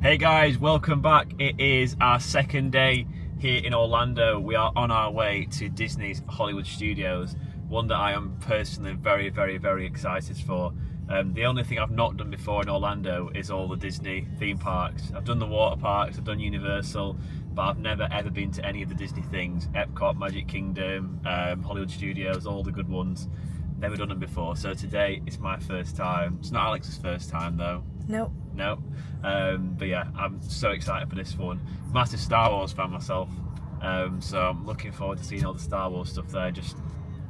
Hey guys, welcome back. It is our second day here in Orlando. We are on our way to Disney's Hollywood Studios, one that I am personally very excited for. The only thing I've not done before in Orlando is all the Disney theme parks. I've done the water parks, I've done Universal, but I've never ever been to any of the Disney things. Epcot, Magic Kingdom, Hollywood Studios, all the good ones. Never done them before, so today it's my first time. It's not Alex's first time though. Nope. No. But yeah, I'm so excited for this one. Massive Star Wars fan myself, so I'm looking forward to seeing all the Star Wars stuff there, just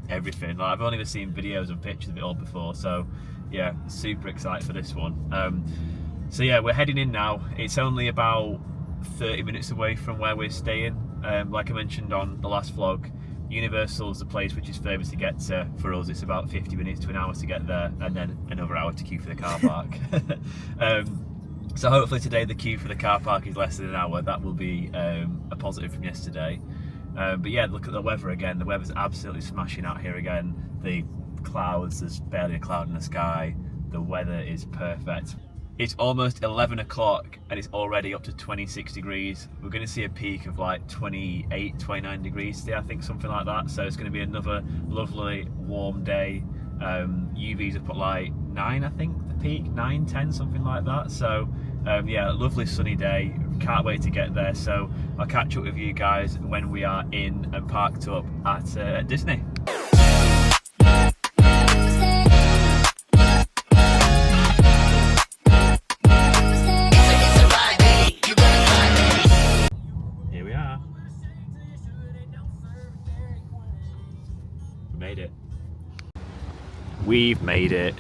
everything. Like, I've only ever seen videos and pictures of it all before, so yeah, super excited for this one. So yeah, we're heading in now. It's only about 30 minutes away from where we're staying. Like I mentioned on the last vlog, Universal is the place which is furthest to get to. For us, it's about 50 minutes to an hour to get there, and then another hour to queue for the car park. So hopefully today the queue for the car park is less than an hour. That will be a positive from yesterday. But yeah, look at the weather again. The weather's absolutely smashing out here again. The clouds, there's barely a cloud in the sky. The weather is perfect. It's almost 11 o'clock and it's already up to 26 degrees. We're going to see a peak of like 28, 29 degrees today, I think, something like that. So it's going to be another lovely warm day. UVs have put like 9, I think, the peak, 9, 10, something like that. So yeah, lovely sunny day. Can't wait to get there. So I'll catch up with you guys when we are in and parked up at Disney. We've made it.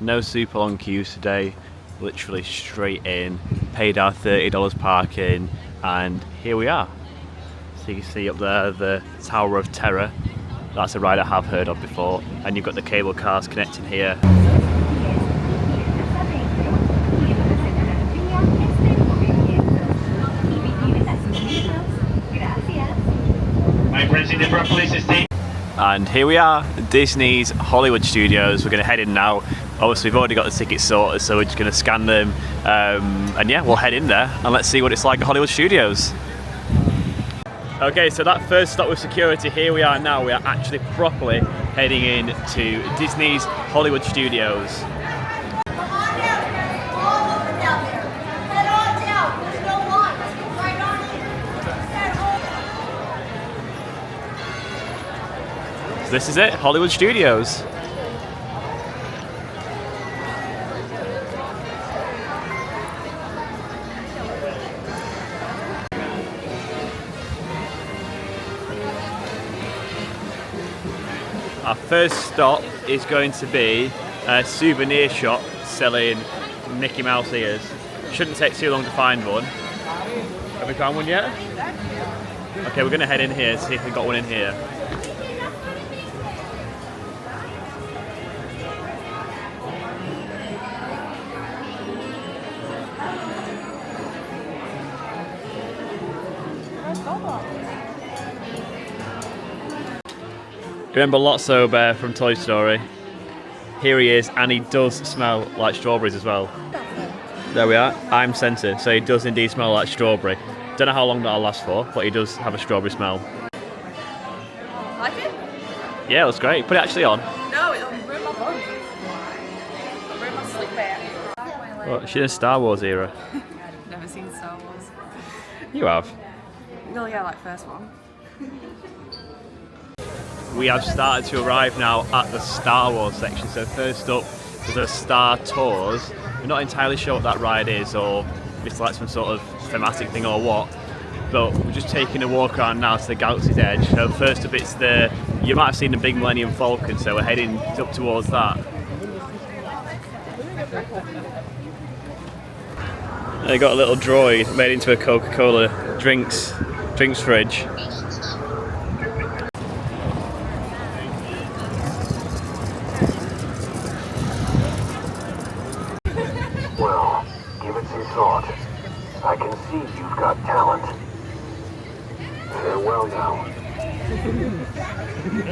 No super long queues today, literally straight in, paid our $30 parking, and here we are. So you can see up there the Tower of Terror. That's a ride I have heard of before, and you've got the cable cars connecting here. And here we are, Disney's Hollywood Studios. We're going to head in now. Obviously, we've already got the tickets sorted, so we're just going to scan them. And yeah, we'll head in there and let's see what it's like at Hollywood Studios. Okay, so that first stop with security, here we are now. We are actually properly heading in to Disney's Hollywood Studios. This is it, Hollywood Studios. Our first stop is going to be a souvenir shop selling Mickey Mouse ears. Shouldn't take too long to find one. Have we found one yet? Okay, we're going to head in here to see if we've got one in here. Remember Lotso Bear from Toy Story? Here he is, and he does smell like strawberries as well. There we are, I'm scented, so he does indeed smell like strawberry. Don't know how long that'll last for, but he does have a strawberry smell. Like it? Yeah, that's great. Put it actually on. No, it'll ruin my bug. It'll ruin my sleep bag. Well, she's in a Star Wars era. Never seen Star Wars. You have. Well, yeah, like first one. We have started to arrive now at the Star Wars section. So first up is a Star Tours. We're not entirely sure what that ride is, or if it's like some sort of thematic thing or what. But we're just taking a walk around now to the Galaxy's Edge. So first up it's you might have seen the big Millennium Falcon, so we're heading up towards that. They got a little droid made into a Coca-Cola drinks fridge. Well, give it some thought. I can see you've got talent. Farewell now. You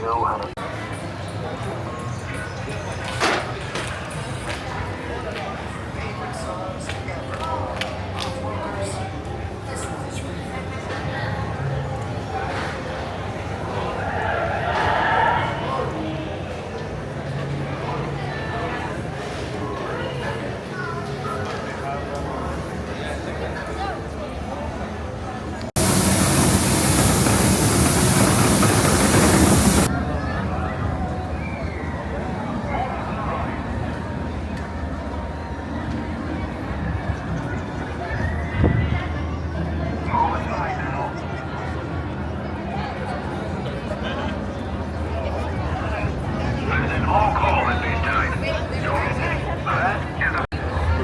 know how to...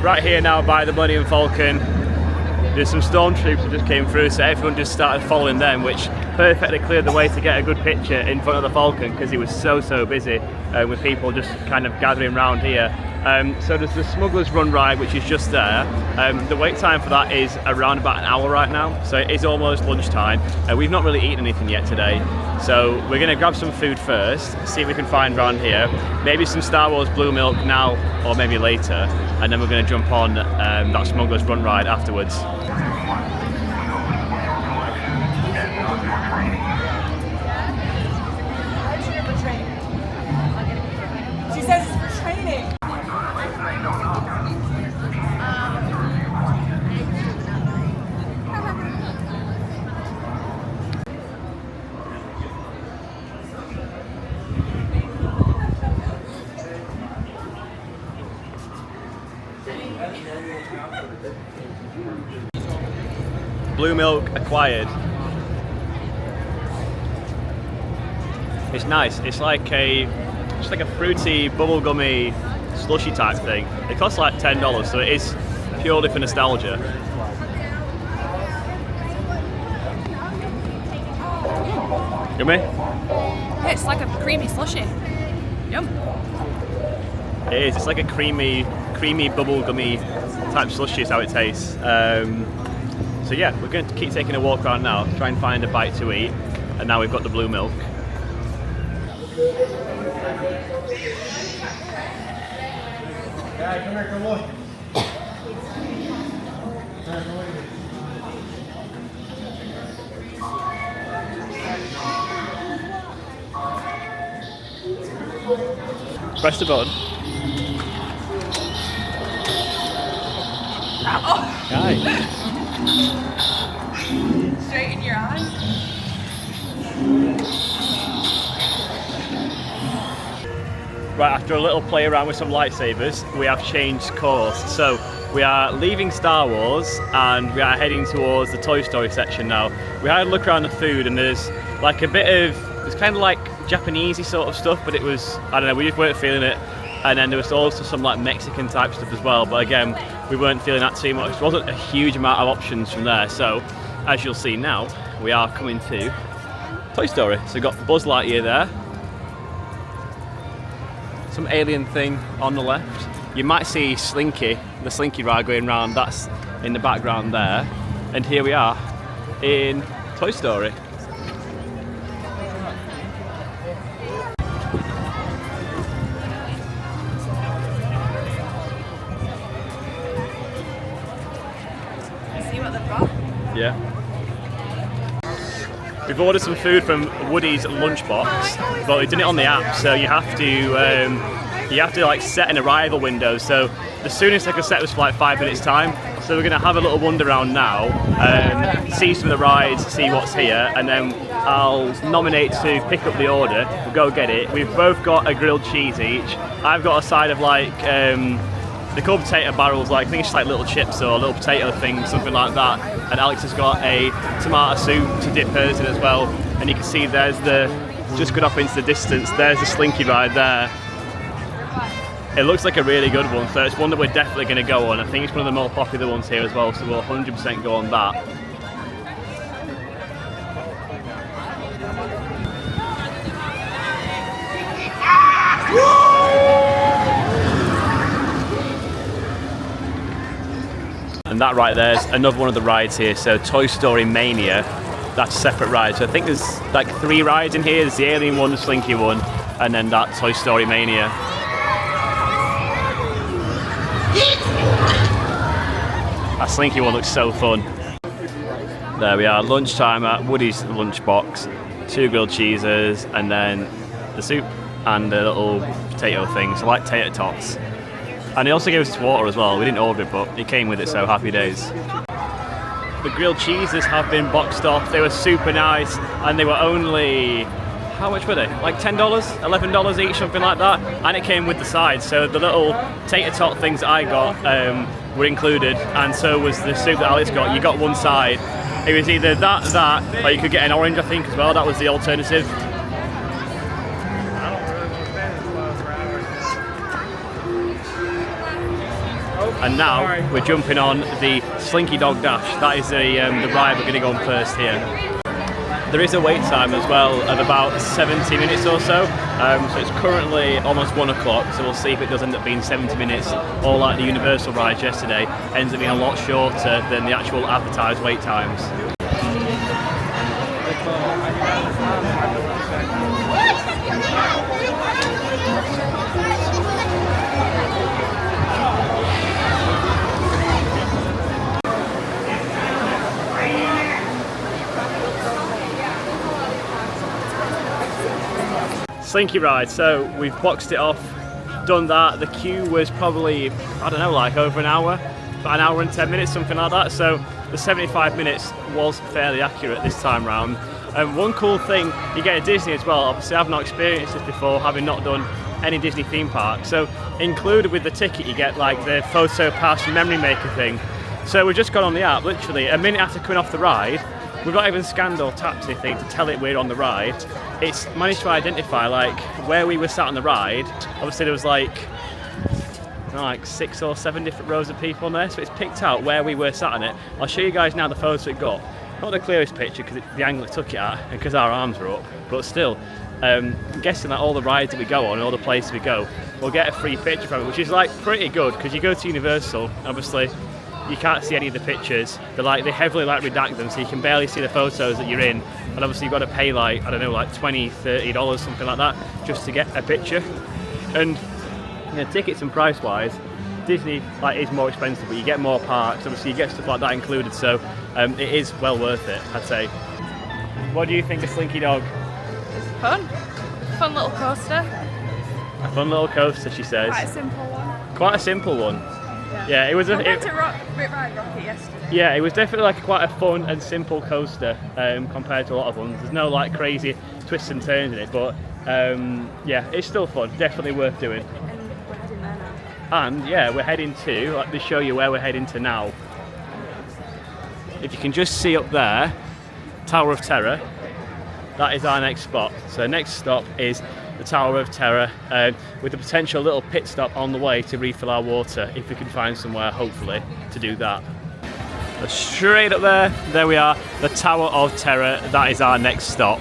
right here now by the Millennium Falcon. There's some stormtroopers that just came through, so everyone just started following them, which perfectly cleared the way to get a good picture in front of the Falcon because he was so busy with people just kind of gathering around here. So there's the Smuggler's Run ride, which is just there. The wait time for that is around about an hour right now, so it is almost lunchtime. We've not really eaten anything yet today, so we're going to grab some food first, see if we can find around here. Maybe some Star Wars Blue Milk now, or maybe later, and then we're going to jump on that Smuggler's Run ride afterwards. She says it's for training. Blue milk acquired. It's nice. It's like a fruity, bubblegummy, slushy type thing. It costs like $10, so it is purely for nostalgia. Yummy? Yeah, it's like a creamy slushy. Yum. It is. It's like a creamy, bubblegummy type slushy is how it tastes. So yeah, we're going to keep taking a walk around now, try and find a bite to eat, and now we've got the blue milk. Yeah, come here, come on. Press the button. Oh. Nice. Straight in your eye. Right, after a little play around with some lightsabers, we have changed course. So we are leaving Star Wars and we are heading towards the Toy Story section now. We had a look around the food and there's like a bit of, it's kind of like Japanesey sort of stuff, but it was, I don't know, we just weren't feeling it. And then there was also some like Mexican type stuff as well, but again, we weren't feeling that too much. There wasn't a huge amount of options from there. So as you'll see now, we are coming to Toy Story. So we've got Buzz Lightyear there. Some alien thing on the left. You might see Slinky, the Slinky ride going around, that's in the background there. And here we are in Toy Story. See what they've got? Yeah. We've ordered some food from Woody's lunchbox, but we've done it on the app, so you have to like set an arrival window. So the soonest I could set was for like 5 minutes time. So we're gonna have a little wander around now, see some of the rides, see what's here, and then I'll nominate to pick up the order. We'll go get it. We've both got a grilled cheese each. I've got a side of like they're called potato barrels, like I think it's just like little chips or little potato things, something like that. And Alex has got a tomato soup to dip hers in as well. And you can see there's just going off into the distance, there's the Slinky ride there. It looks like a really good one, so it's one that we're definitely going to go on. I think it's one of the more popular ones here as well, so we'll 100% go on that. And that right there is another one of the rides here, so Toy Story Mania, that's a separate ride. So I think there's like 3 rides in here. There's the alien one, the Slinky one, and then that Toy Story Mania. That Slinky one looks so fun. There we are, lunchtime at Woody's lunchbox. 2 grilled cheeses, and then the soup and the little potato things, so like tater tots. And he also gave us water as well. We didn't order it, but it came with it, so happy days. The grilled cheeses have been boxed off. They were super nice, and they were only, how much were they? Like $10, $11 each, something like that. And it came with the sides, so the little tater tot things that I got were included, and so was the soup that Alex got. You got one side. It was either that, or you could get an orange, I think, as well. That was the alternative. and now we're jumping on the Slinky Dog Dash. That is the ride we're going to go on first here. There is a wait time as well of about 70 minutes or so. So it's currently almost 1 o'clock, so we'll see if it does end up being 70 minutes, or like the Universal rides yesterday, ends up being a lot shorter than the actual advertised wait times. Slinky ride, so we've boxed it off, done that. The queue was probably, I don't know, like over an hour, about an hour and 10 minutes, something like that. So the 75 minutes was fairly accurate this time round. And one cool thing, you get at Disney as well, obviously I've not experienced this before, having not done any Disney theme park. So included with the ticket, you get like the photo pass memory maker thing. So we've just got on the app, literally a minute after coming off the ride. We've not even scanned or tapped anything to tell it we're on the ride. It's managed to identify like where we were sat on the ride. Obviously there was like 6 or 7 different rows of people on there, so it's picked out where we were sat on it. I'll show you guys now the photo it got. Not the clearest picture because the angle it took it at and because our arms were up, but still, I'm guessing that all the rides that we go on and all the places we go, we'll get a free picture from it, which is like pretty good because you go to Universal, obviously you can't see any of the pictures. They heavily redact them, so you can barely see the photos that you're in. And obviously you've got to pay like, I don't know, like $20, $30, something like that, just to get a picture. And tickets and price wise, Disney is more expensive, but you get more parks. Obviously you get stuff like that included, so it is well worth it, I'd say. What do you think of Slinky Dog? Fun. Fun little coaster. A fun little coaster, she says. Quite a simple one. Quite a simple one. Yeah, it was Compared to Ride Rocket yesterday. Yeah, it was definitely quite a fun and simple coaster compared to a lot of ones. There's no crazy twists and turns in it, but yeah, it's still fun. Definitely worth doing. And we're heading there now. And yeah, we're heading to, let me show you where we're heading to now. If you can just see up there, Tower of Terror, that is our next spot. So next stop is the Tower of Terror, with a potential little pit stop on the way to refill our water, if we can find somewhere, hopefully, to do that. So straight up there we are, the Tower of Terror, that is our next stop.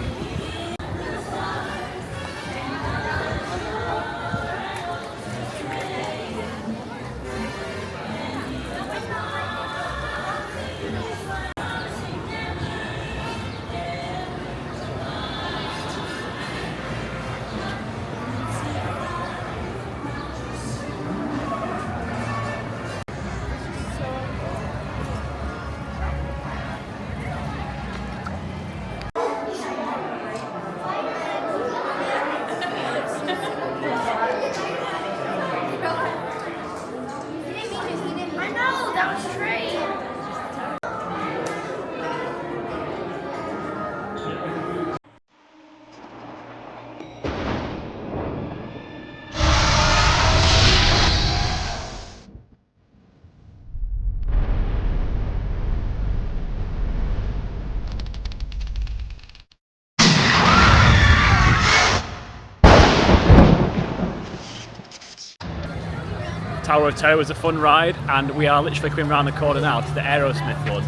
Tower of Terror was a fun ride, and we are literally coming around the corner now to the Aerosmith one.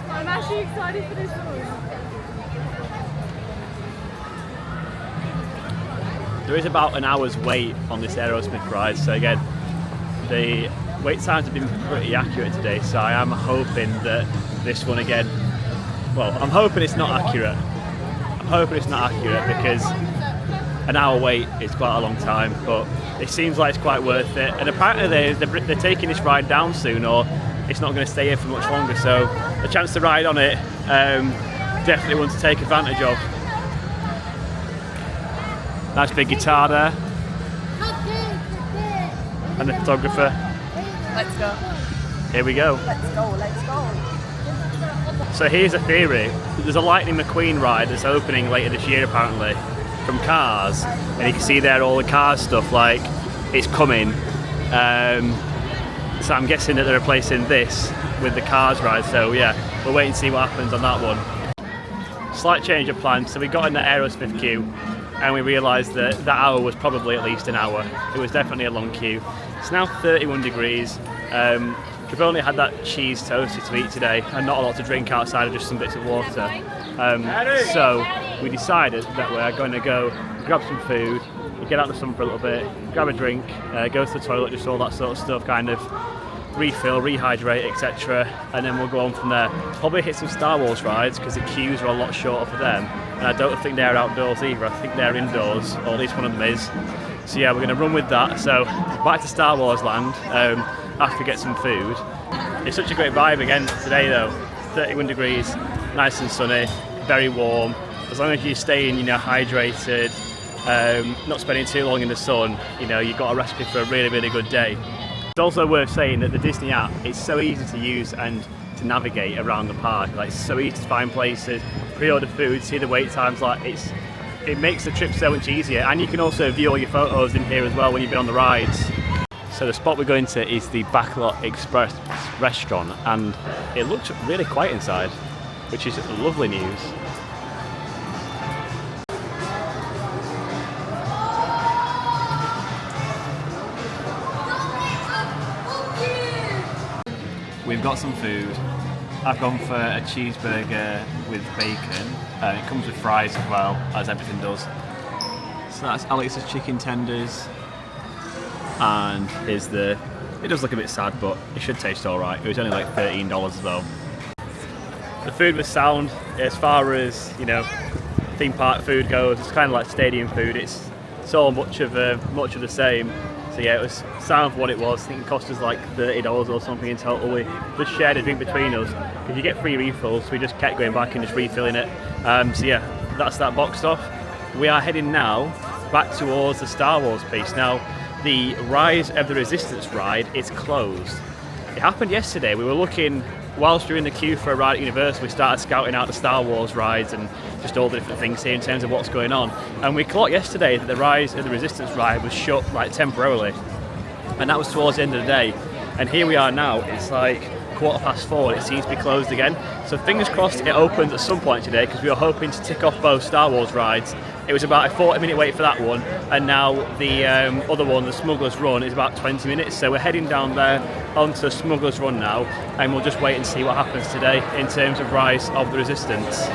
I'm actually excited for this one. There is about an hour's wait on this Aerosmith ride, so again, the wait times have been pretty accurate today, so I am hoping that this one again, well, I'm hoping it's not accurate. I'm hoping it's not accurate because an hour wait is quite a long time, but it seems like it's quite worth it. And apparently they're taking this ride down soon, or it's not going to stay here for much longer, so a chance to ride on it, definitely one to take advantage of. Nice big guitar there. And the photographer. Let's go. Here we go. Let's go, let's go. So here's a theory. There's a Lightning McQueen ride that's opening later this year apparently, from Cars, and you can see there all the Cars stuff, it's coming. So I'm guessing that they're replacing this with the Cars ride, so yeah, we'll wait and see what happens on that one. Slight change of plans, so we got in the Aerosmith queue, and we realised that that hour was probably at least an hour. It was definitely a long queue. It's now 31 degrees. We've only had that cheese toasty to eat today and not a lot to drink outside of just some bits of water. So we decided that we're going to go grab some food, get out the sun for a little bit, grab a drink, go to the toilet, just all that sort of stuff, kind of refill, rehydrate, etc. And then we'll go on from there. Probably hit some Star Wars rides because the queues are a lot shorter for them. And I don't think they're outdoors either, I think they're indoors, or at least one of them is. So yeah, we're going to run with that. So back to Star Wars land after we get some food. It's such a great vibe again today though. 31 degrees, nice and sunny, very warm. As long as you're staying, hydrated, not spending too long in the sun, you've got a recipe for a really, really good day. It's also worth saying that the Disney app is so easy to use and to navigate around the park. Like, it's so easy to find places, pre-order food, see the wait times. It makes the trip so much easier, and you can also view all your photos in here as well when you've been on the rides. So the spot we're going to is the Backlot Express restaurant, and it looks really quiet inside, which is lovely news. We've got some food. I've gone for a cheeseburger with bacon. It comes with fries as well, as everything does. So that's Alex's chicken tenders. And here's it does look a bit sad, but it should taste alright. It was only like $13 though. The food was sound as far as, theme park food goes. It's kind of like stadium food. It's so much of the same. So yeah, it was sound for what it was. I think it cost us like $30 or something in total. We just shared a drink between us because you get free refills. So we just kept going back and just refilling it. So yeah, that's that boxed off. We are heading now back towards the Star Wars piece. Now, the Rise of the Resistance ride is closed. It happened yesterday. We were looking, whilst we were in the queue for a ride at Universal, we started scouting out the Star Wars rides and just all the different things here in terms of what's going on. And we clocked yesterday that the Rise of the Resistance ride was shut temporarily. And that was towards the end of the day. And here we are now, it's like 4:15, it seems to be closed again. So fingers crossed it opens at some point today, because we were hoping to tick off both Star Wars rides. It was about a 40-minute wait for that one, and now the other one, the Smuggler's Run, is about 20 minutes. So we're heading down there onto Smuggler's Run now, and we'll just wait and see what happens today in terms of Rise of the Resistance.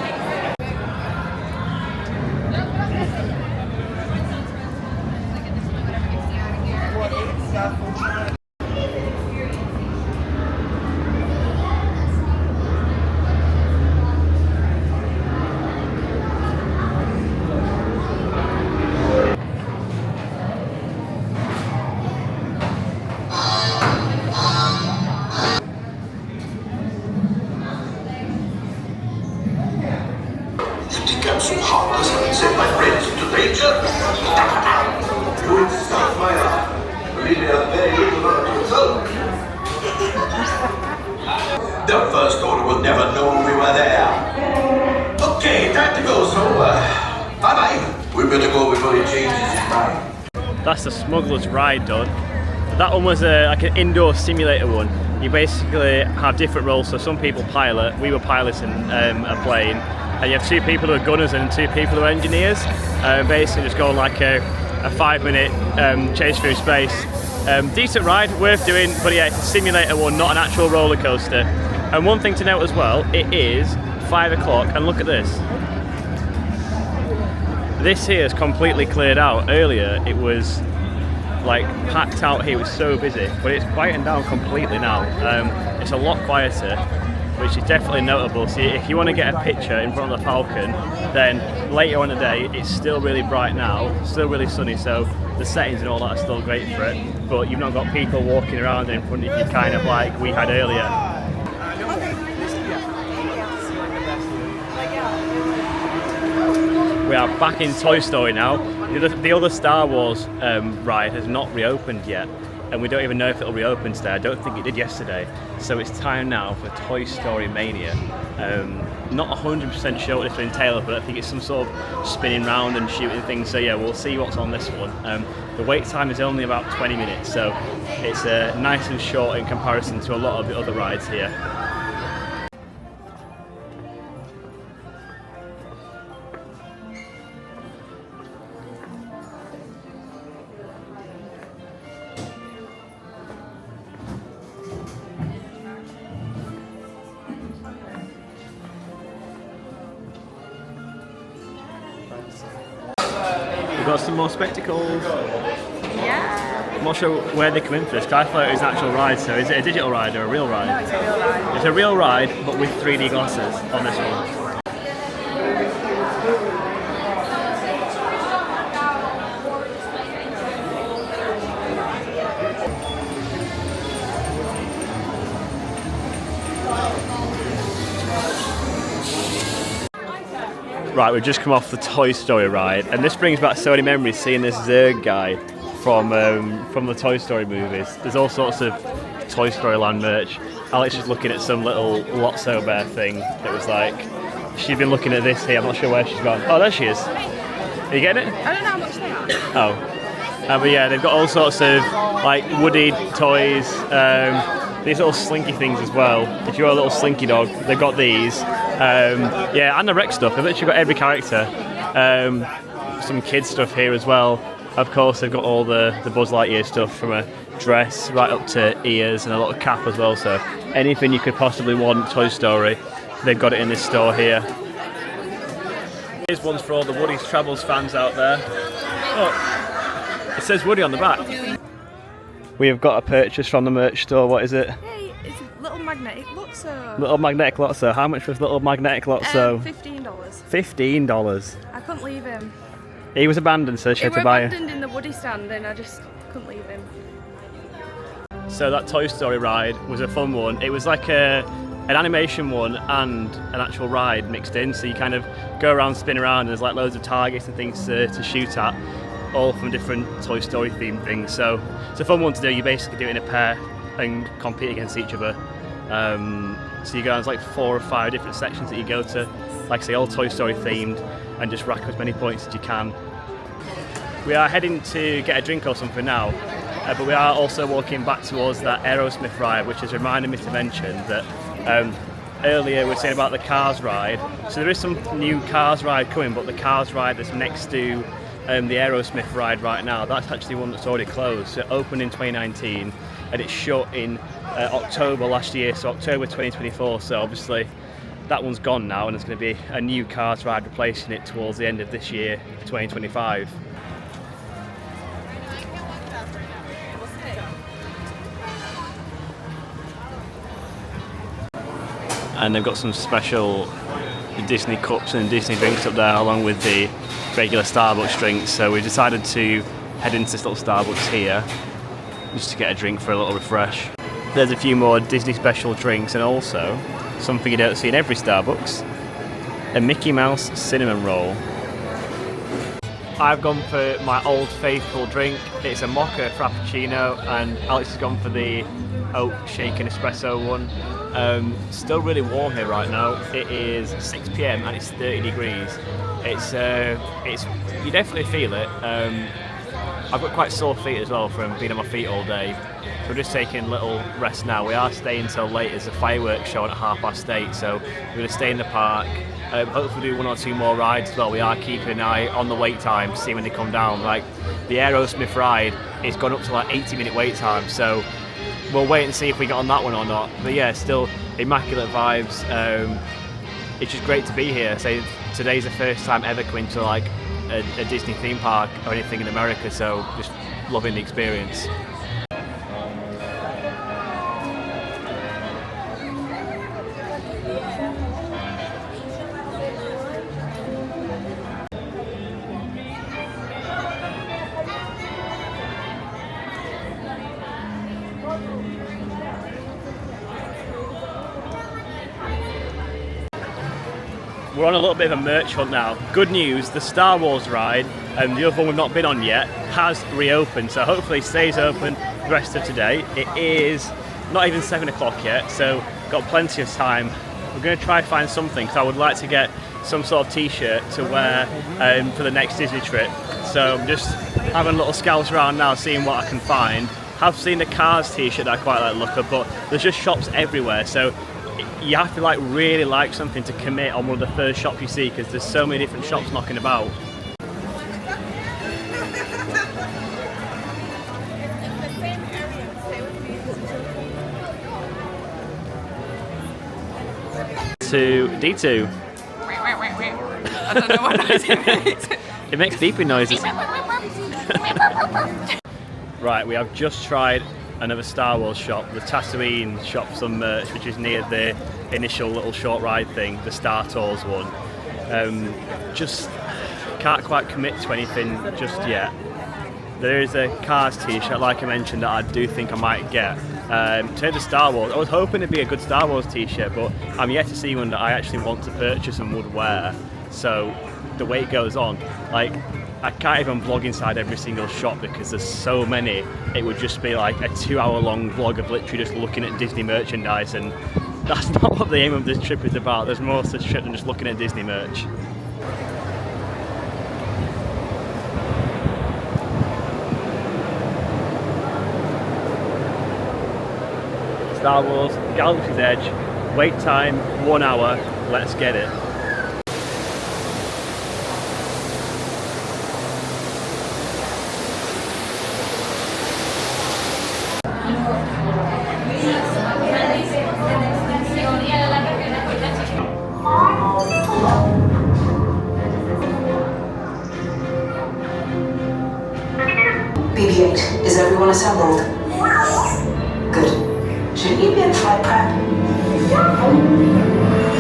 So heartless and set my friends into danger? Good stuff, my love. Really a very little result. The First Order will never know we were there. Okay, time to go, so bye-bye. We better go before he changes his mind. That's the Smuggler's Ride done. That one was like an indoor simulator one. You basically have different roles, so some people pilot, we were piloting a plane. And you have two people who are gunners and two people who are engineers. Basically just go on like a 5-minute chase through space. Decent ride, worth doing, but yeah, it's a simulator one, not an actual roller coaster. And one thing to note as well, it is 5 o'clock, and look at this. This here is completely cleared out. Earlier it was like packed out here, it was so busy, but it's quieting down completely now. It's a lot quieter, which is definitely notable. So if you want to get a picture in front of the Falcon, then later on in the day, it's still really bright now, still really sunny, so the settings and all that are still great for it, but you've not got people walking around in front of you kind of like we had earlier. We are back in Toy Story now. The other Star Wars ride has not reopened yet, and we don't even know if it'll reopen today. I don't think it did yesterday. So it's time now for Toy Story Mania. Not 100% sure what this will entail, but I think it's some sort of spinning round and shooting things. So yeah, we'll see what's on this one. The wait time is only about 20 minutes, so it's nice and short in comparison to a lot of the other rides here. some more spectacles. Yeah. I'm not sure where they come in for this, 'cause I thought it was an actual ride, so is it a digital ride or a real ride? No, it's a real ride. It's a real ride, but with 3D glasses on this one. Right, we've just come off the Toy Story ride, and this brings back so many memories seeing this Zerg guy from the Toy Story movies. There's all sorts of Toy Story Land merch. Alex is looking at some little Lotso bear thing that was like, she'd been looking at this here, I'm not sure where she's gone. Oh, there she is. Are you getting it? I don't know how much they are. Oh. But yeah, they've got all sorts of like woody toys, these little slinky things as well. If you're a little slinky dog, they've got these. Yeah, and the Rex stuff. They've literally got every character. Some kids stuff here as well. Of course, they've got all the Buzz Lightyear stuff from a dress right up to ears and a little cap as well. So anything you could possibly want Toy Story, they've got it in this store here. Here's ones for all the Woody's Travels fans out there. Oh, it says Woody on the back. We have got a purchase from the merch store. What is it? Hey, it's a little magnetic Lotso. Little magnetic Lotso. How much was little magnetic Lotso? $15. $15. I couldn't leave him. He was abandoned, so she had to buy it. He was abandoned in the Woody stand, and I just couldn't leave him. So that Toy Story ride was a fun one. It was like an animation one and an actual ride mixed in. So you kind of go around, spin around, and there's like loads of targets and things to shoot at, all from different Toy Story themed things. So it's a fun one to do. You basically do it in a pair and compete against each other. So you go on like 4 or 5 different sections that you go to, like I say, all Toy Story themed, and just rack up as many points as you can. We are heading to get a drink or something now, but we are also walking back towards that Aerosmith ride, which has reminded me to mention that earlier we were saying about the Cars ride. So there is some new Cars ride coming, but the Cars ride that's next to the Aerosmith ride right now, that's actually one that's already closed. So it opened in 2019 and it shut in October last year, so October 2024. So obviously that one's gone now, and there's going to be a new Cars ride replacing it towards the end of this year, 2025. And they've got some special Disney cups and Disney drinks up there, along with the regular Starbucks drinks. So we decided to head into this little Starbucks here just to get a drink for a little refresh. There's a few more Disney special drinks, and also something you don't see in every Starbucks, a Mickey Mouse cinnamon roll. I've gone for my old faithful drink. It's a mocha frappuccino, and Alex has gone for the oat shaken espresso one. Still really warm here right now. It is 6 PM and it's 30 degrees. It's you definitely feel it. I've got quite sore feet as well from being on my feet all day. So we're just taking a little rest now. We are staying until late. There's a fireworks show at 8:30, so we're going to stay in the park. Hopefully do 1 or 2 more rides as well. We are keeping an eye on the wait time to see when they come down. Like the Aerosmith ride, it's gone up to like 80-minute wait time, so we'll wait and see if we get on that one or not. But yeah, still immaculate vibes. It's just great to be here. So today's the first time ever coming to like a Disney theme park or anything in America, so just loving the experience. We're on a little bit of a merch hunt now. Good news, the Star Wars ride, and the other one we've not been on yet, has reopened, so hopefully it stays open the rest of today. It is not even 7 o'clock yet, so got plenty of time. We're going to try and find something, because I would like to get some sort of t-shirt to wear for the next Disney trip. So I'm just having a little scout around now, seeing what I can find. I've seen the Cars t-shirt that I quite like the look of, but there's just shops everywhere, so you have to like really like something to commit on one of the first shops you see, because there's so many different shops knocking about. To D2. I don't know what noise it makes. It makes beeping noises. Right, we have just tried another Star Wars shop, the Tatooine shop for some merch, which is near the initial little short ride thing, the Star Tours one. Just can't quite commit to anything just yet. There is a Cars t-shirt, like I mentioned, that I do think I might get. To the Star Wars, I was hoping it'd be a good Star Wars t-shirt, but I'm yet to see one that I actually want to purchase and would wear. So the wait goes on. Like, I can't even vlog inside every single shop because there's so many. It would just be like a 2-hour long vlog of literally just looking at Disney merchandise, and that's not what the aim of this trip is about. There's more to the trip than just looking at Disney merch. Star Wars, Galaxy's Edge, wait time 1 hour, let's get it. BB-8, is everyone assembled? Good. Shouldn't you be in flight prep?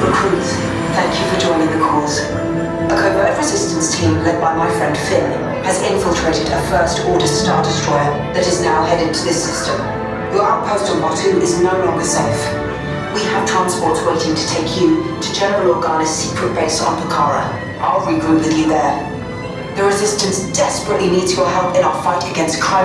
Recruits, thank you for joining the cause. A covert resistance team led by my friend Finn has infiltrated a First Order Star Destroyer that is now headed to this system. Your outpost on Batuu is no longer safe. We have transports waiting to take you to General Organa's secret base on Pucara. I'll regroup with you there. The Resistance desperately needs your help in our fight against crime.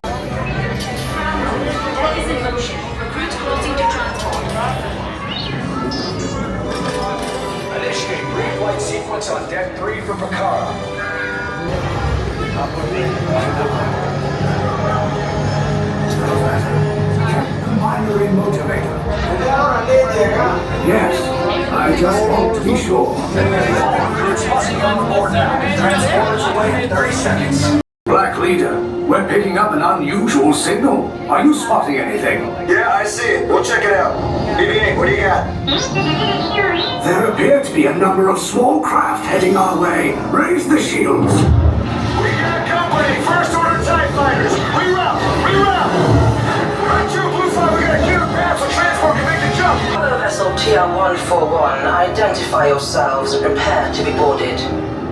Initiate pre-flight sequence on deck 3 for Pucara. Binary motivator. Yes, I just want to be sure. Recruits must be on board now. Transporters away in 30 seconds. Black Leader, we're picking up an unusual signal. Are you spotting anything? Yeah, I see it. We'll check it out. BB-8, what do you got? There appear to be a number of small craft heading our way. Raise the shields. We got company. First Order TIE fighters. Reroute. Right, you, Blue Flag, we got a clear path so transport can make the jump. Hello, vessel TR-141. Identify yourselves and prepare to be boarded.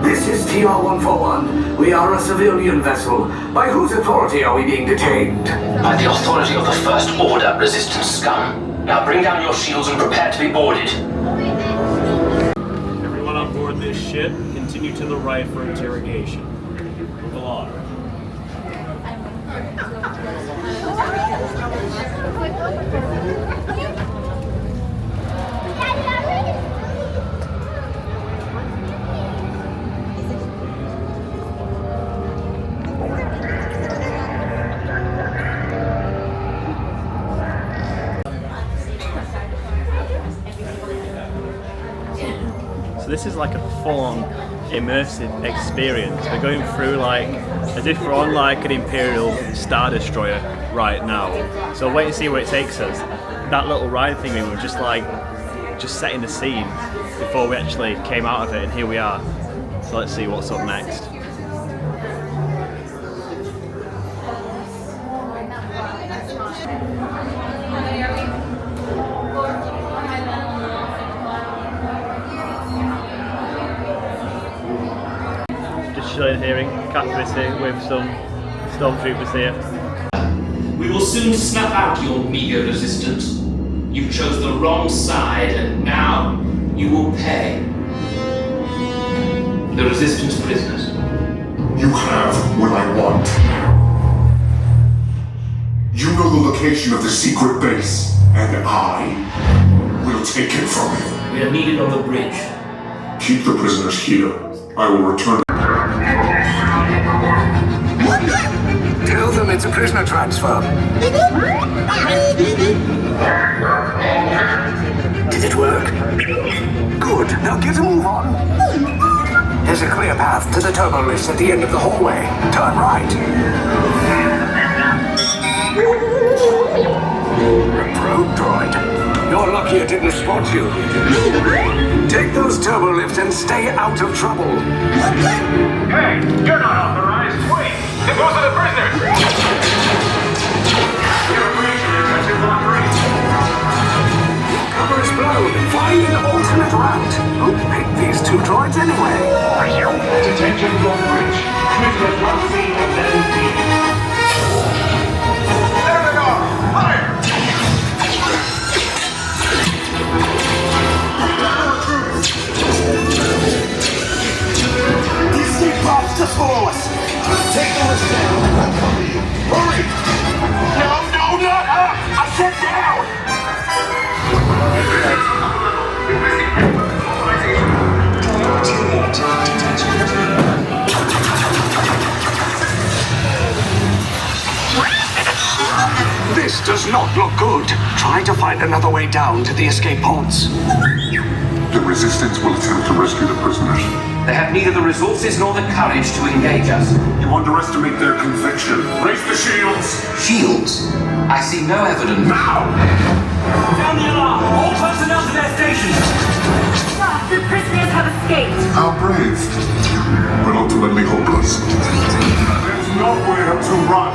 This is TR-141. We are a civilian vessel. By whose authority are we being detained? By the authority of the First Order Resistance scum. Now bring down your shields and prepare to be boarded. Everyone on board this ship, continue to the right for interrogation. Move along. So this is like a full-on immersive experience. We're going through like as if we're on like an Imperial Star Destroyer right now. So wait and see where it takes us. That little ride thing, we were just setting the scene before we actually came out of it, and here we are. So let's see what's up next. Just chilling here in Captivity with some stormtroopers here. We will soon snuff out your meager resistance. You chose the wrong side, and now you will pay. The resistance prisoners. You have what I want. You know the location of the secret base, and I will take it from you. We are needed on the bridge. Keep the prisoners here. I will return. Tell them it's a prisoner transfer. Did it work? Good. Now get a move on. There's a clear path to the turbo lifts at the end of the hallway. Turn right. Probe droid. You're lucky it didn't spot you. Take those turbo lifts and stay out of trouble. Hey, you're not authorized. Wait. There goes the prisoners! Cover is blown. Find an alternate route. Who picked these two droids anyway? Attention, Longbridge. Prisoners must see and then be. There they are! Fire! These escape pods just follow us. Take the list down. I'll cover you. Hurry! No, not up! I said down! This does not look good. Try to find another way down to the escape pods. The Resistance will attempt to rescue the prisoners. They have neither the resources nor the courage to engage us. You underestimate their conviction. Raise the shields! Shields? I see no evidence. Now! Sound the alarm! All personnel to their stations! Sir, the prisoners have escaped. How brave, but ultimately hopeless. There's nowhere to run.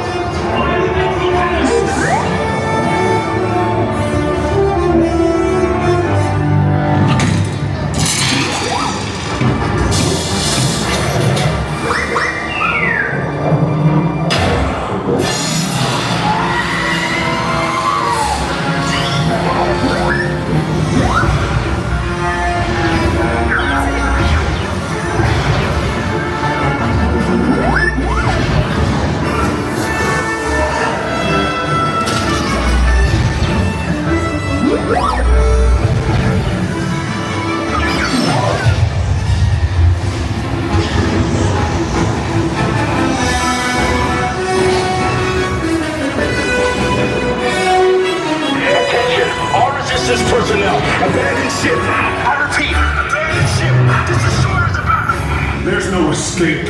Personnel, abandon ship. I repeat, abandon ship. This is short as a battle. There's no escape.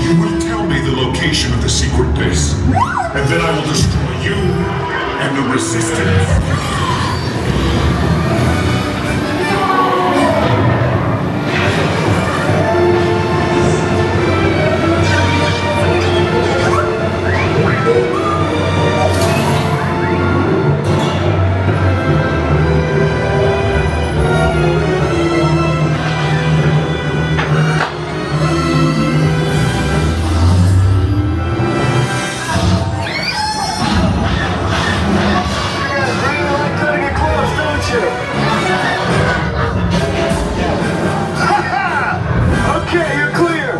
You will tell me the location of the secret base, and then I will destroy you and the Resistance. Okay, you're clear.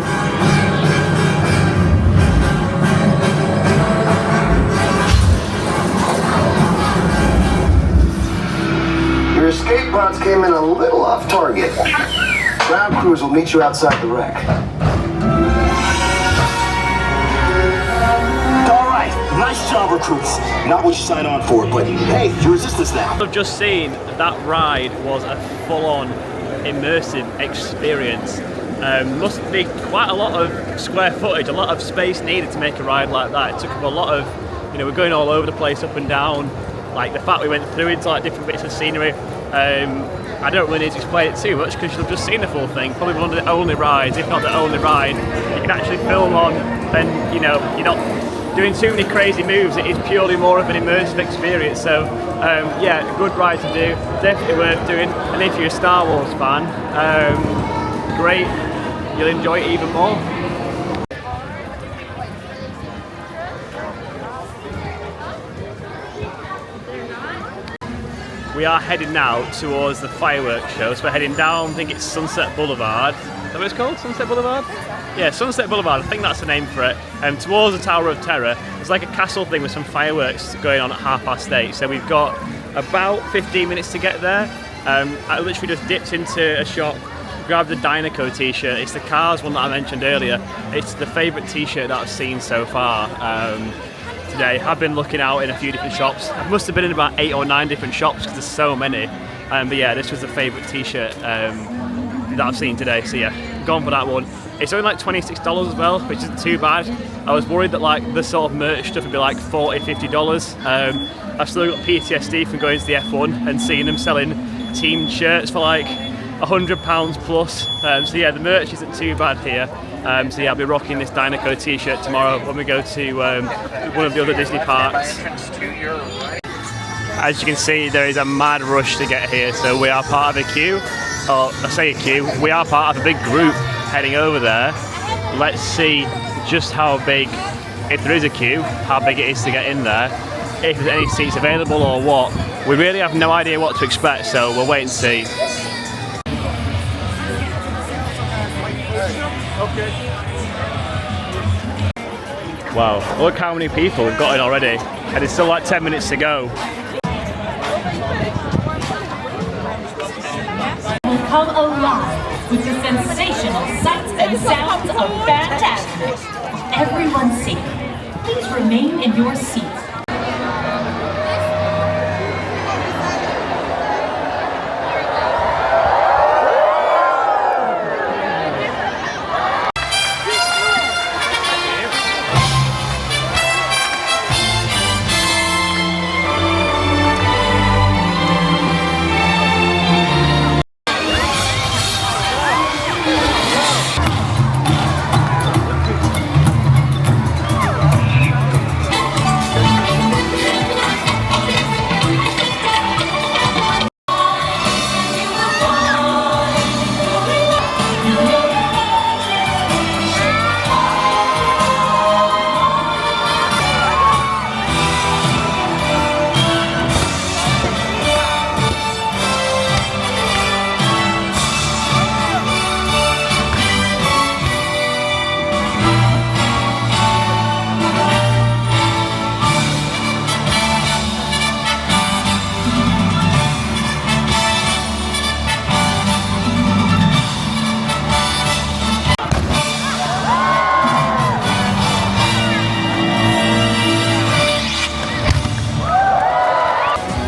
Your escape pods came in a little off target. Ground crews will meet you outside the wreck. All right, nice job, recruits. Not what you signed on for, but hey, you're Resistance now. I've just seen that ride was a full-on immersive experience. Must be quite a lot of square footage, a lot of space needed to make a ride like that. It took up a lot of, we're going all over the place, up and down. Like the fact we went through into like different bits of scenery. I don't really need to explain it too much because you'll have just seen the full thing. Probably one of the only rides, if not the only ride, you can actually film on. And you're not doing too many crazy moves. It is purely more of an immersive experience. So yeah, a good ride to do, definitely worth doing. And if you're a Star Wars fan, great, you'll enjoy it even more. We are heading now towards the fireworks show, so we're heading down, I think it's Sunset Boulevard. Is that what it's called? Sunset Boulevard? Yeah, Sunset Boulevard, I think that's the name for it. Towards the Tower of Terror. It's like a castle thing with some fireworks going on at 8:30. So we've got about 15 minutes to get there. I literally just dipped into a shop, grabbed the Dynaco t-shirt. It's the Cars one that I mentioned earlier. It's the favourite t-shirt that I've seen so far. Today. I've been looking out in a few different shops. I must have been in about 8 or 9 different shops because there's so many. But yeah, this was the favourite t-shirt that I've seen today. So yeah, gone for that one. It's only like $26 as well, which isn't too bad. I was worried that like the sort of merch stuff would be like $40, $50. I've still got PTSD from going to the F1 and seeing them selling team shirts for like £100 plus. So yeah, the merch isn't too bad here. So yeah, I'll be rocking this Dynaco t-shirt tomorrow when we go to one of the other Disney parks. As you can see, there is a mad rush to get here, so we are part of a queue, or I say a queue, we are part of a big group heading over there. Let's see just how big, if there is a queue, how big it is to get in there, if there's any seats available or what. We really have no idea what to expect, so we'll wait and see. Wow, look how many people we've got in already, and it's still like 10 minutes to go. Will come alive with the sensational sights and sounds of Fantasmic. Everyone safe. Please remain in your seats.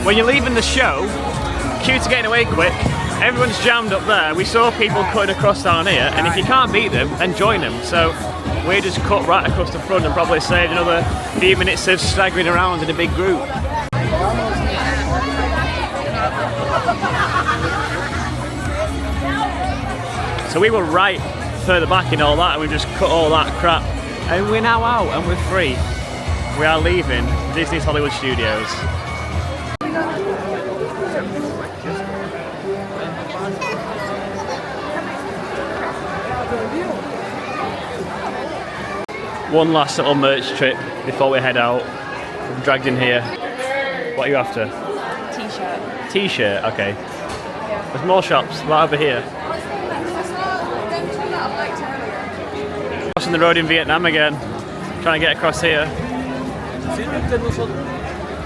When you're leaving the show, queue to getting away quick, everyone's jammed up there. We saw people cutting across down here, and if you can't beat them, then join them. So we just cut right across the front and probably saved another few minutes of staggering around in a big group. So we were right further back in all that, and we just cut all that crap. And we're now out and we're free. We are leaving Disney's Hollywood Studios. One last little merch trip before we head out. I'm dragged in here. What are you after? T-shirt. T-shirt, okay. There's more shops right over here. Crossing the road in Vietnam again. Trying to get across here.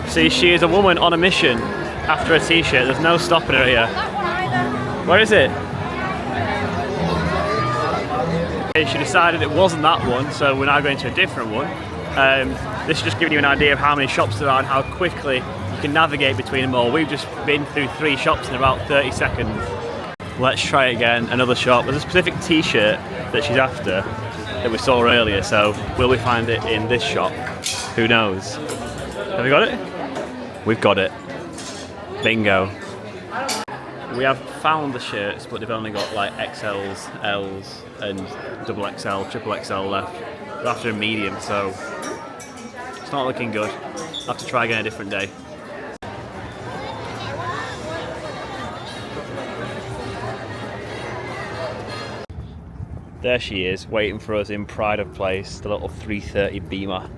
See, she is a woman on a mission after a t-shirt. There's no stopping her here. Where is it? She decided it wasn't that one, so we're now going to a different one. This is just giving you an idea of how many shops there are and how quickly you can navigate between them all. We've just been through 3 shops in about 30 seconds. Let's try again, another shop. There's a specific t-shirt that she's after that we saw earlier, so will we find it in this shop? Who knows? Have we got it? We've got it. Bingo. We have found the shirts, but they've only got like XLs, Ls, and double XL, triple XL left. We're after a medium, so it's not looking good. I'll have to try again a different day. There she is, waiting for us in Pride of Place, the little 330 Beamer.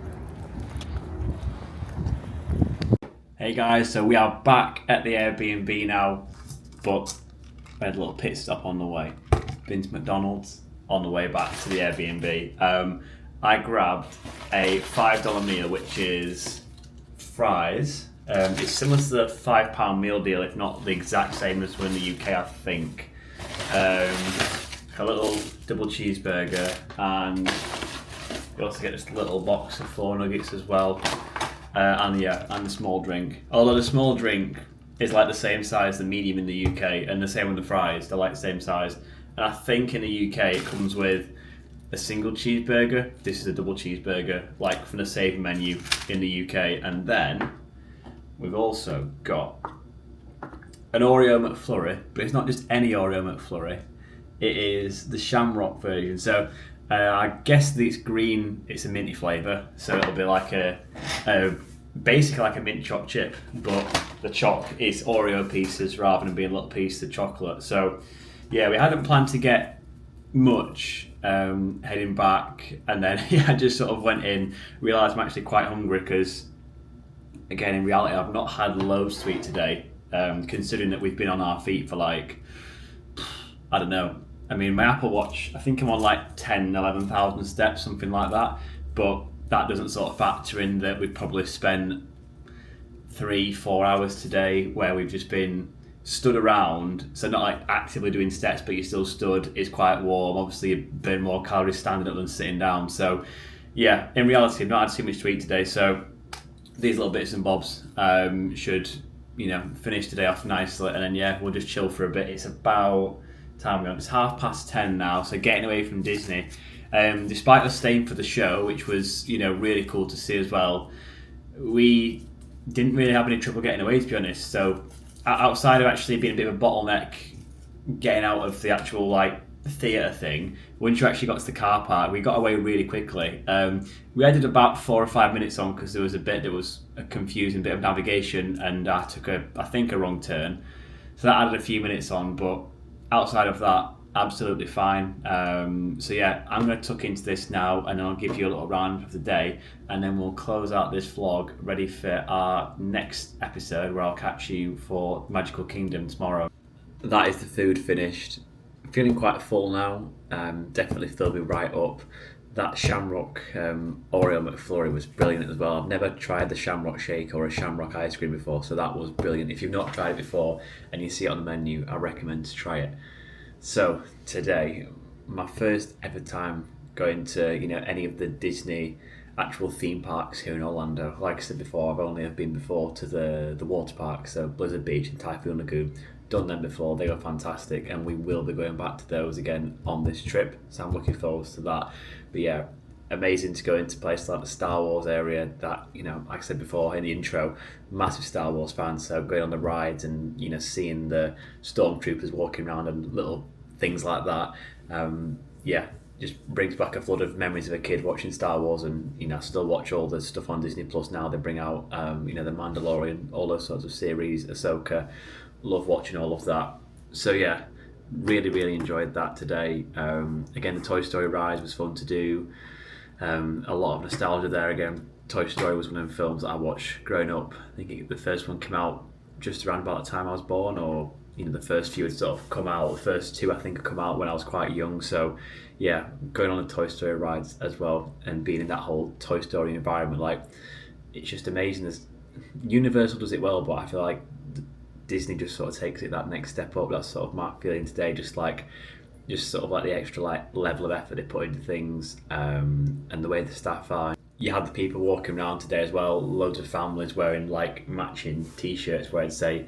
Hey guys, so we are back at the Airbnb now, but we had a little pit stop on the way. Been to McDonald's on the way back to the Airbnb. I grabbed a $5 meal, which is fries. It's similar to the £5 meal deal, if not the exact same as one in the UK, I think. A little double cheeseburger, and you also get this little box of 4 nuggets as well. And the small drink. Although the small drink is like the same size as the medium in the UK, and the same with the fries, they're like the same size. And I think in the UK it comes with a single cheeseburger. This is a double cheeseburger, like from the same menu in the UK. And then we've also got an Oreo McFlurry, but it's not just any Oreo McFlurry. It is the Shamrock version. So I guess that it's green. It's a minty flavour, so it'll be like a basically like a mint choc chip, but the choc is Oreo pieces rather than being little pieces of chocolate. So yeah, we hadn't planned to get much heading back, and then I just sort of went in, realised I'm actually quite hungry because, again, in reality, I've not had loads to eat today, considering that we've been on our feet for like, I don't know. I mean, my Apple Watch, I think I'm on like 10, 11,000 steps, something like that, but that doesn't sort of factor in that we've probably spent 3-4 hours today where we've just been stood around, so not like actively doing steps, but you still stood. It's quite warm. Obviously, you burn more calories standing up than sitting down. So, yeah, in reality, I've not had too much to eat today. So, these little bits and bobs should, finish today off nicely, and then yeah, we'll just chill for a bit. It's about time we on. It's 10:30 now, so getting away from Disney. Despite us staying for the show, which was really cool to see as well, we didn't really have any trouble getting away, to be honest. So outside of actually being a bit of a bottleneck getting out of the actual like theatre thing, once you actually got to the car park, we got away really quickly. We added about 4 or 5 minutes on because there was a bit that was a confusing bit of navigation, and I took a wrong turn, so that added a few minutes on. But outside of that, absolutely fine. So yeah, I'm going to tuck into this now, and then I'll give you a little round of the day, and then we'll close out this vlog ready for our next episode, where I'll catch you for Magical Kingdom tomorrow. That is the food finished. I'm feeling quite full now. Definitely filled me right up. That Shamrock Oreo McFlurry was brilliant as well. I've never tried the Shamrock Shake or a Shamrock ice cream before, so that was brilliant. If you've not tried it before and you see it on the menu, I recommend to try it. So today, my first ever time going to any of the Disney actual theme parks here in Orlando. Like I said before, I've only been before to the water parks, so Blizzard Beach and Typhoon Lagoon. Done them before, they were fantastic, and we will be going back to those again on this trip, so I'm looking forward to that. But yeah, amazing to go into places like the Star Wars area that, like I said before in the intro, massive Star Wars fan, so going on the rides and, seeing the stormtroopers walking around and little things like that, just brings back a flood of memories of a kid watching Star Wars. And, I still watch all the stuff on Disney Plus now. They bring out, the Mandalorian, all those sorts of series, Ahsoka. Love watching all of that. So yeah, really enjoyed that today. Again, the Toy Story ride was fun to do. A lot of nostalgia there again. Toy Story was one of the films that I watched growing up. I think the first one came out just around about the time I was born, or the first few had sort of come out. The first two I think had come out when I was quite young. So yeah, going on the Toy Story rides as well and being in that whole Toy Story environment, like, it's just amazing. Universal does it well, but I feel like Disney just sort of takes it that next step up. That's sort of my feeling today. Just sort of like the extra level of effort they put into things, and the way the staff are. You had the people walking around today as well. Loads of families wearing like matching T-shirts where it'd say,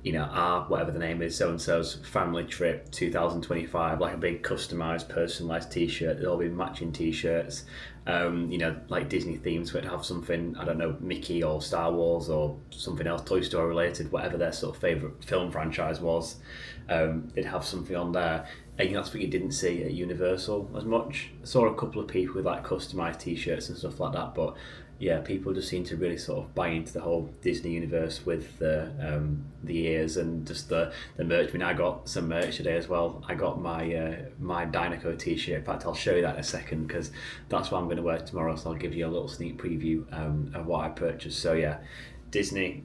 whatever the name is, so and so's family trip 2025, like a big customized, personalized T-shirt. They'll all be matching T-shirts. Like Disney themes, where it'd have something, I don't know, Mickey or Star Wars or something else, Toy Story related, whatever their sort of favourite film franchise was. They'd have something on there. And that's what you didn't see at Universal as much. I saw a couple of people with like customised T-shirts and stuff like that, but yeah, people just seem to really sort of buy into the whole Disney universe with the ears and just the merch. I mean, I got some merch today as well. I got my my Dinoco T-shirt. In fact, I'll show you that in a second because that's what I'm going to wear tomorrow. So I'll give you a little sneak preview of what I purchased. So yeah, Disney,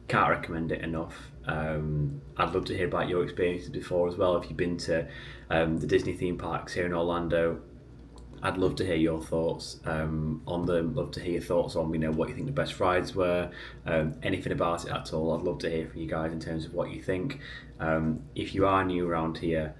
can't recommend it enough. I'd love to hear about your experiences before as well. If you've been to the Disney theme parks here in Orlando, I'd love to hear your thoughts on them. Love to hear your thoughts on what you think the best rides were, anything about it at all. I'd love to hear from you guys in terms of what you think. If you are new around here,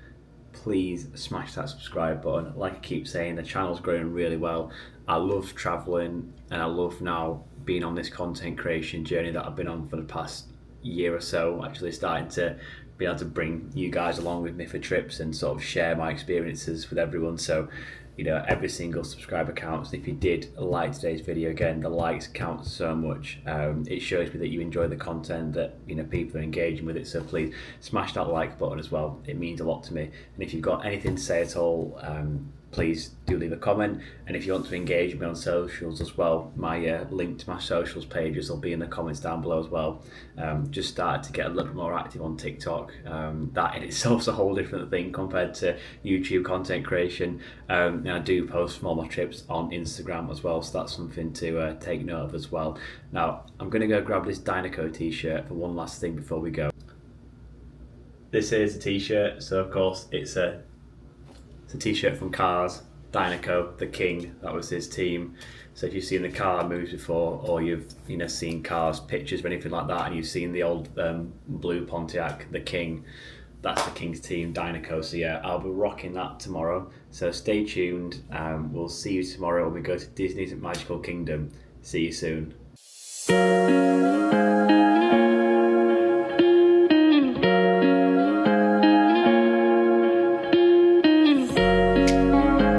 please smash that subscribe button. Like I keep saying, the channel's growing really well. I love traveling, and I love now being on this content creation journey that I've been on for the past year or so, actually starting to be able to bring you guys along with me for trips and sort of share my experiences with everyone. So every single subscriber counts. If you did like today's video, again, the likes count so much. It shows me that you enjoy the content, that people are engaging with it. So please smash that like button as well. It means a lot to me. And if you've got anything to say at all, please do leave a comment. And if you want to engage me on socials as well, my link to my socials pages will be in the comments down below as well. Just started to get a little more active on TikTok. That in itself is a whole different thing compared to YouTube content creation. And I do post from all my trips on Instagram as well, so that's something to take note of as well. Now I'm going to go grab this Dynaco t-shirt for one last thing before we go. This is a t-shirt, so of course it's a t-shirt from Cars, Dynaco, the King, that was his team. So if you've seen the car movies before, or you've seen Cars pictures or anything like that, and you've seen the old blue Pontiac, the King, that's the King's team, Dynaco. So yeah, I'll be rocking that tomorrow. So stay tuned. We'll see you tomorrow when we go to Disney's Magical Kingdom. See you soon.